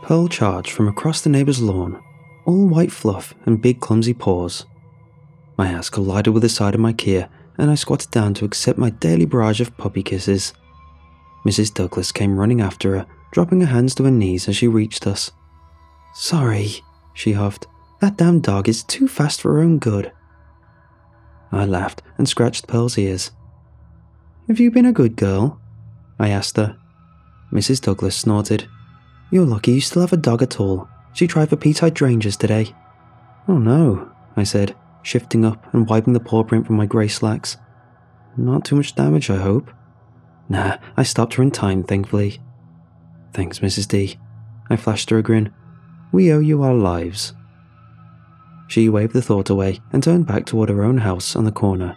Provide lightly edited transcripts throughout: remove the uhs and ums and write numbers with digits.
Pearl charged from across the neighbour's lawn, all white fluff and big clumsy paws. My ass collided with the side of my Kia, and I squatted down to accept my daily barrage of puppy kisses. Mrs. Douglas came running after her, dropping her hands to her knees as she reached us. "Sorry," she huffed. "That damn dog is too fast for her own good." I laughed and scratched Pearl's ears. "Have you been a good girl?" I asked her. Mrs. Douglas snorted. "You're lucky you still have a dog at all. She tried for Pete's hydrangeas today." "Oh no," I said, shifting up and wiping the paw print from my grey slacks. "Not too much damage, I hope." "Nah, I stopped her in time, thankfully." "Thanks, Mrs. D." I flashed her a grin. "We owe you our lives." She waved the thought away and turned back toward her own house on the corner.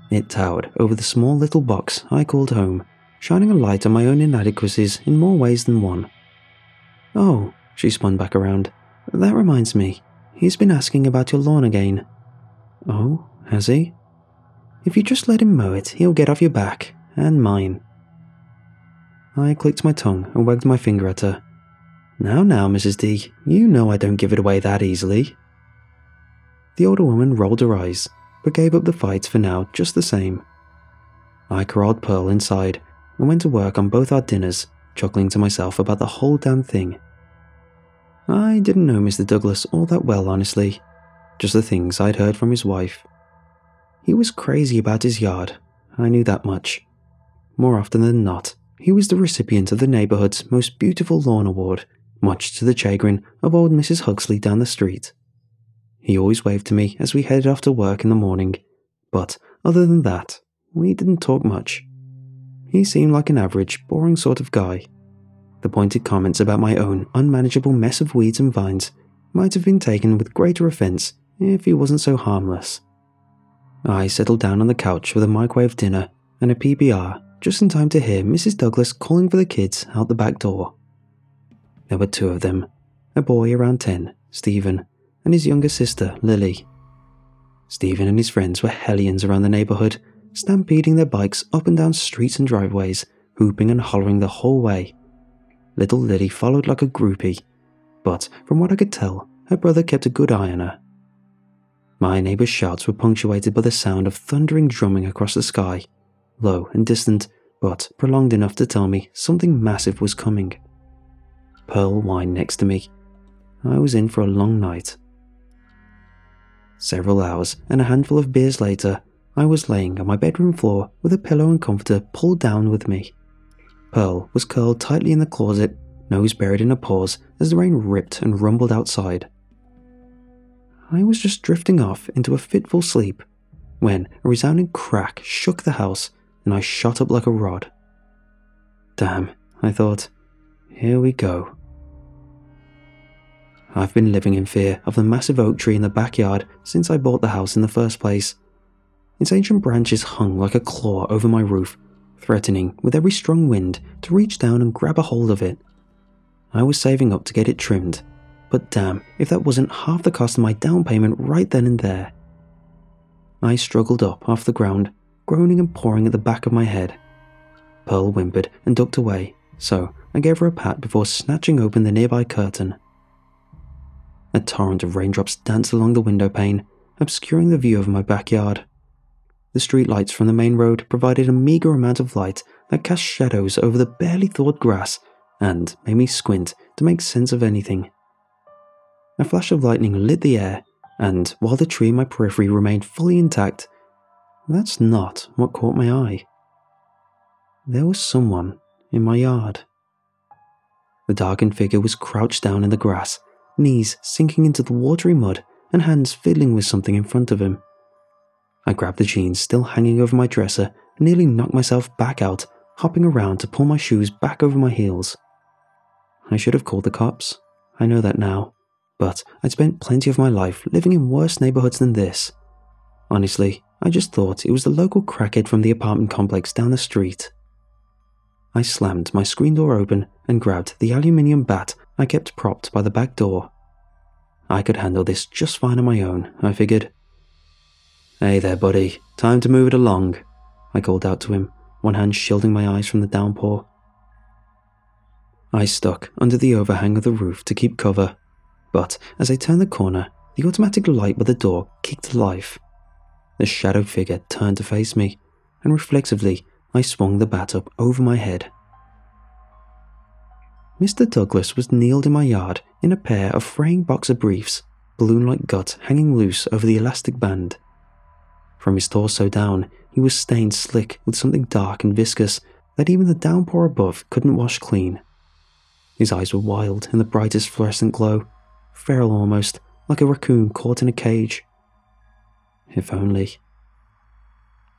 It towered over the small little box I called home, shining a light on my own inadequacies in more ways than one. "Oh," she spun back around. "That reminds me. He's been asking about your lawn again." "Oh, has he?" "If you just let him mow it, he'll get off your back, and mine." I clicked my tongue and wagged my finger at her. Now, Mrs. D, you know I don't give it away that easily." The older woman rolled her eyes, but gave up the fight for now just the same. I corralled Pearl inside and went to work on both our dinners, chuckling to myself about the whole damn thing. I didn't know Mr. Douglas all that well, honestly, just the things I'd heard from his wife. He was crazy about his yard, I knew that much. More often than not, he was the recipient of the neighbourhood's most beautiful lawn award, much to the chagrin of old Mrs. Huxley down the street. He always waved to me as we headed off to work in the morning, but other than that, we didn't talk much. He seemed like an average, boring sort of guy. The pointed comments about my own unmanageable mess of weeds and vines might have been taken with greater offence if he wasn't so harmless. I settled down on the couch with a microwave dinner and a PBR just in time to hear Mrs. Douglas calling for the kids out the back door. There were two of them, a boy around 10, Stephen, and his younger sister, Lily. Stephen and his friends were hellions around the neighbourhood, stampeding their bikes up and down streets and driveways, whooping and hollering the whole way. Little Lily followed like a groupie, but from what I could tell, her brother kept a good eye on her. My neighbour's shouts were punctuated by the sound of thundering drumming across the sky, low and distant, but prolonged enough to tell me something massive was coming. Pearl whined next to me. I was in for a long night. Several hours and a handful of beers later, I was laying on my bedroom floor with a pillow and comforter pulled down with me. Pearl was curled tightly in the closet, nose buried in her paws as the rain ripped and rumbled outside. I was just drifting off into a fitful sleep when a resounding crack shook the house and I shot up like a rod. Damn, I thought. Here we go. I've been living in fear of the massive oak tree in the backyard since I bought the house in the first place. Its ancient branches hung like a claw over my roof, threatening with every strong wind to reach down and grab a hold of it. I was saving up to get it trimmed, but damn if that wasn't half the cost of my down payment right then and there. I struggled up off the ground, groaning and pawing at the back of my head. Pearl whimpered and ducked away, so I gave her a pat before snatching open the nearby curtain. A torrent of raindrops danced along the window pane, obscuring the view of my backyard. The streetlights from the main road provided a meagre amount of light that cast shadows over the barely thawed grass and made me squint to make sense of anything. A flash of lightning lit the air, and while the tree in my periphery remained fully intact, that's not what caught my eye. There was someone in my yard. The darkened figure was crouched down in the grass, knees sinking into the watery mud and hands fiddling with something in front of him. I grabbed the jeans still hanging over my dresser and nearly knocked myself back out, hopping around to pull my shoes back over my heels. I should have called the cops, I know that now, but I'd spent plenty of my life living in worse neighbourhoods than this. Honestly, I just thought it was the local crackhead from the apartment complex down the street. I slammed my screen door open and grabbed the aluminium bat I kept propped by the back door. I could handle this just fine on my own, I figured. "Hey there, buddy. Time to move it along," I called out to him, one hand shielding my eyes from the downpour. I stuck under the overhang of the roof to keep cover, but as I turned the corner, the automatic light by the door kicked to life. The shadowed figure turned to face me, and reflexively I swung the bat up over my head. Mr. Douglas was kneeled in my yard in a pair of fraying boxer briefs, balloon-like guts hanging loose over the elastic band. From his torso down, he was stained slick with something dark and viscous that even the downpour above couldn't wash clean. His eyes were wild in the brightest fluorescent glow, feral almost, like a raccoon caught in a cage. If only.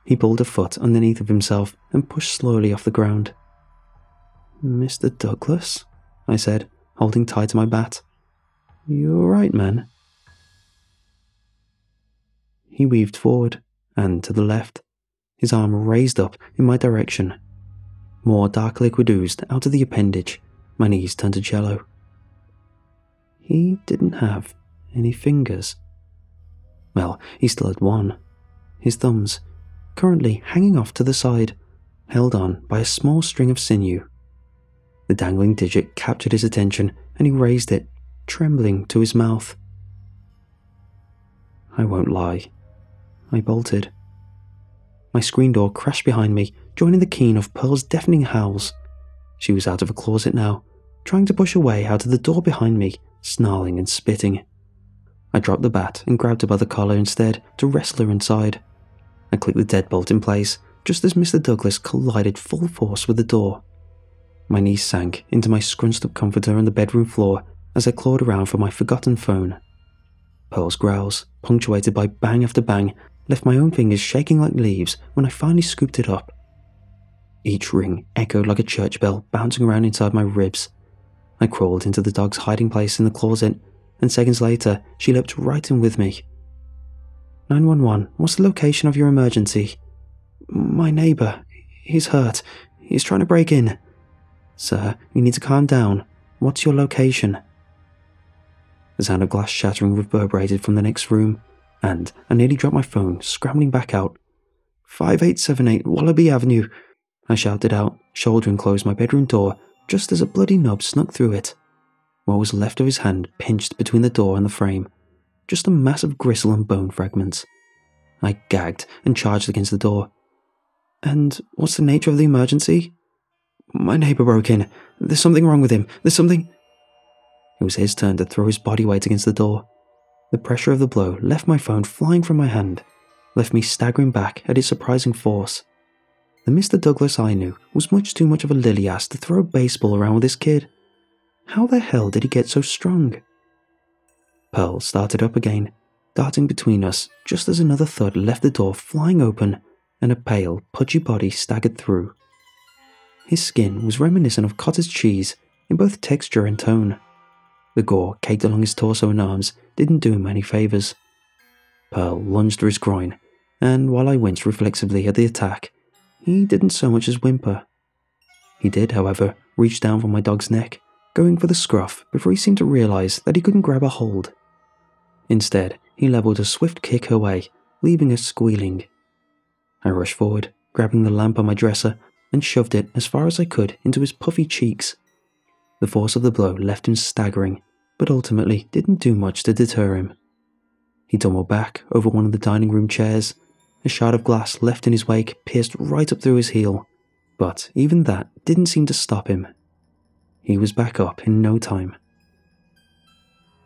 He pulled a foot underneath of himself and pushed slowly off the ground. "Mr. Douglas?" I said, holding tight to my bat. "You all right, man?" He weaved forward, and to the left, his arm raised up in my direction. More dark liquid oozed out of the appendage. My knees turned to jello. He didn't have any fingers. Well, he still had one. His thumbs, currently hanging off to the side, held on by a small string of sinew. The dangling digit captured his attention, and he raised it, trembling, to his mouth. I won't lie. I bolted. My screen door crashed behind me, joining the keen of Pearl's deafening howls. She was out of a closet now, trying to push her way out of the door behind me, snarling and spitting. I dropped the bat and grabbed her by the collar instead to wrestle her inside. I clicked the deadbolt in place, just as Mr. Douglas collided full force with the door. My knees sank into my scrunched-up comforter on the bedroom floor as I clawed around for my forgotten phone. Pearl's growls, punctuated by bang after bang, left my own fingers shaking like leaves when I finally scooped it up. Each ring echoed like a church bell bouncing around inside my ribs. I crawled into the dog's hiding place in the closet, and seconds later she leapt right in with me. 911, what's the location of your emergency? My neighbour. He's hurt. He's trying to break in. Sir, you need to calm down. What's your location? The sound of glass shattering reverberated from the next room, and I nearly dropped my phone, scrambling back out. 5878 Wallaby Avenue, I shouted out, shouldering closed my bedroom door just as a bloody knob snuck through it. What was left of his hand pinched between the door and the frame, just a mass of gristle and bone fragments. I gagged and charged against the door. And what's the nature of the emergency? My neighbour broke in. There's something wrong with him. There's something... It was his turn to throw his body weight against the door. The pressure of the blow left my phone flying from my hand, left me staggering back at its surprising force. The Mr. Douglas I knew was much too much of a lily-ass to throw a baseball around with this kid. How the hell did he get so strong? Pearl started up again, darting between us just as another thud left the door flying open and a pale, pudgy body staggered through. His skin was reminiscent of cottage cheese in both texture and tone. The gore caked along his torso and arms didn't do him any favours. Pearl lunged for his groin, and while I winced reflexively at the attack, he didn't so much as whimper. He did, however, reach down from my dog's neck, going for the scruff before he seemed to realise that he couldn't grab a hold. Instead, he levelled a swift kick her way, leaving her squealing. I rushed forward, grabbing the lamp on my dresser, and shoved it as far as I could into his puffy cheeks. The force of the blow left him staggering, but ultimately didn't do much to deter him. He tumbled back over one of the dining room chairs. A shard of glass left in his wake pierced right up through his heel, but even that didn't seem to stop him. He was back up in no time.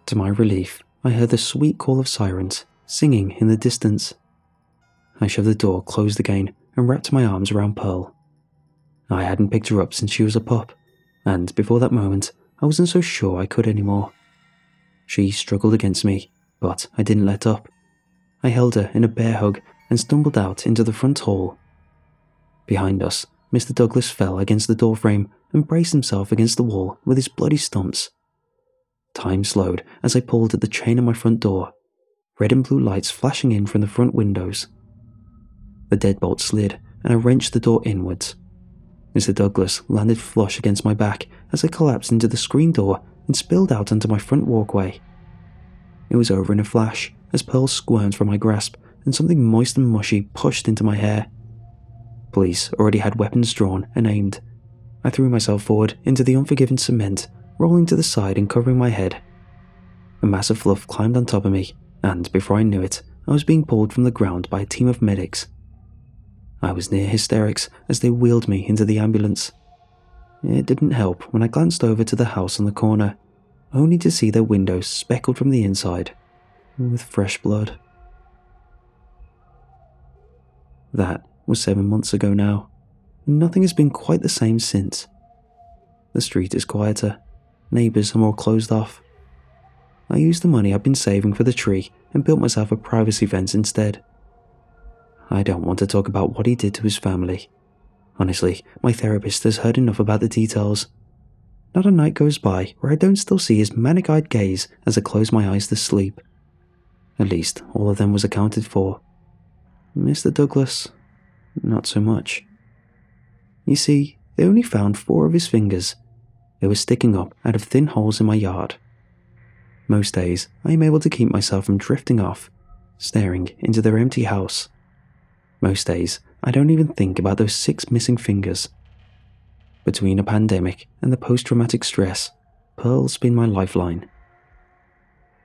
To my relief, I heard the sweet call of sirens, singing in the distance. I shoved the door closed again and wrapped my arms around Pearl. I hadn't picked her up since she was a pup, and before that moment, I wasn't so sure I could anymore. She struggled against me, but I didn't let up. I held her in a bear hug and stumbled out into the front hall. Behind us, Mr. Douglas fell against the doorframe and braced himself against the wall with his bloody stumps. Time slowed as I pulled at the chain of my front door, red and blue lights flashing in from the front windows. The deadbolt slid and I wrenched the door inwards. Mr. Douglas landed flush against my back as I collapsed into the screen door and spilled out onto my front walkway. It was over in a flash as Pearl squirmed from my grasp and something moist and mushy pushed into my hair. Police already had weapons drawn and aimed. I threw myself forward into the unforgiving cement, rolling to the side and covering my head. A mass of fluff climbed on top of me, and before I knew it, I was being pulled from the ground by a team of medics. I was near hysterics as they wheeled me into the ambulance. It didn't help when I glanced over to the house on the corner, only to see their windows speckled from the inside with fresh blood. That was 7 months ago now, and nothing has been quite the same since. The street is quieter, neighbours are more closed off. I used the money I've been saving for the tree and built myself a privacy fence instead. I don't want to talk about what he did to his family. Honestly, my therapist has heard enough about the details. Not a night goes by where I don't still see his manic-eyed gaze as I close my eyes to sleep. At least, all of them was accounted for. Mr. Douglas, not so much. You see, they only found 4 of his fingers. They were sticking up out of thin holes in my yard. Most days, I am able to keep myself from drifting off, staring into their empty house. Most days, I don't even think about those 6 missing fingers. Between a pandemic and the post-traumatic stress, Pearl's been my lifeline.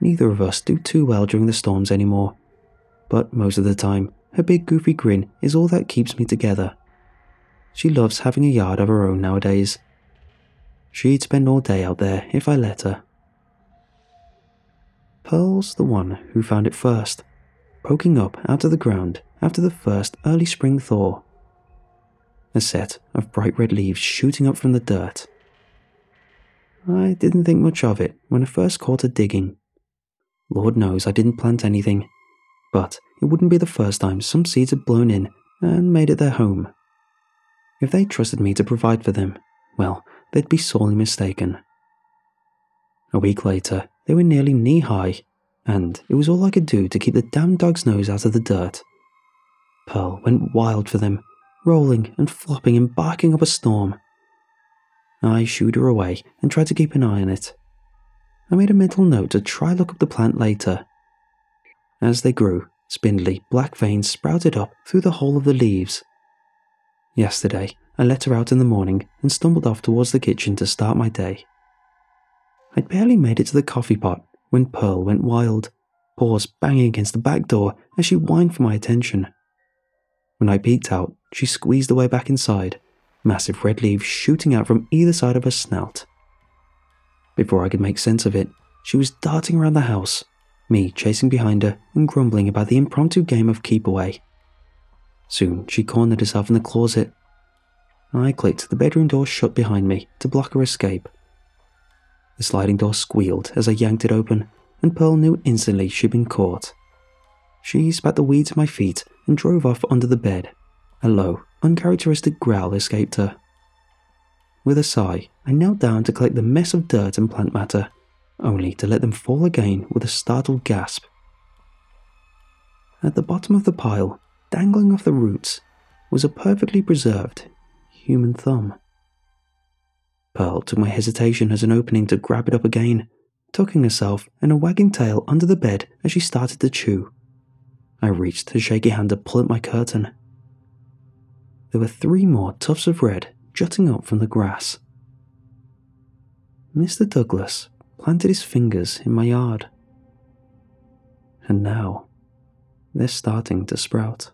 Neither of us do too well during the storms anymore, but most of the time, her big goofy grin is all that keeps me together. She loves having a yard of her own nowadays. She'd spend all day out there if I let her. Pearl's the one who found it first, poking up out of the ground after the first early spring thaw. A set of bright red leaves shooting up from the dirt. I didn't think much of it when I first caught her digging. Lord knows I didn't plant anything, but it wouldn't be the first time some seeds had blown in and made it their home. If they trusted me to provide for them, well, they'd be sorely mistaken. A week later, they were nearly knee-high, and it was all I could do to keep the damn dog's nose out of the dirt. Pearl went wild for them, rolling and flopping and barking up a storm. I shooed her away and tried to keep an eye on it. I made a mental note to try look up the plant later. As they grew, spindly black veins sprouted up through the hole of the leaves. Yesterday, I let her out in the morning and stumbled off towards the kitchen to start my day. I'd barely made it to the coffee pot when Pearl went wild, paws banging against the back door as she whined for my attention. When I peeked out, she squeezed away back inside, massive red leaves shooting out from either side of her snout. Before I could make sense of it, she was darting around the house, me chasing behind her and grumbling about the impromptu game of keep away. Soon she cornered herself in the closet. I clicked the bedroom door shut behind me to block her escape. The sliding door squealed as I yanked it open, and Pearl knew instantly she'd been caught. She spat the weeds at my feet and drove off under the bed. A low, uncharacteristic growl escaped her. With a sigh, I knelt down to collect the mess of dirt and plant matter, only to let them fall again with a startled gasp. At the bottom of the pile, dangling off the roots, was a perfectly preserved human thumb. Pearl took my hesitation as an opening to grab it up again, tucking herself and a wagging tail under the bed as she started to chew. I reached a shaky hand to pull at my curtain. There were 3 more tufts of red jutting up from the grass. Mr. Douglas planted his fingers in my yard. And now, they're starting to sprout.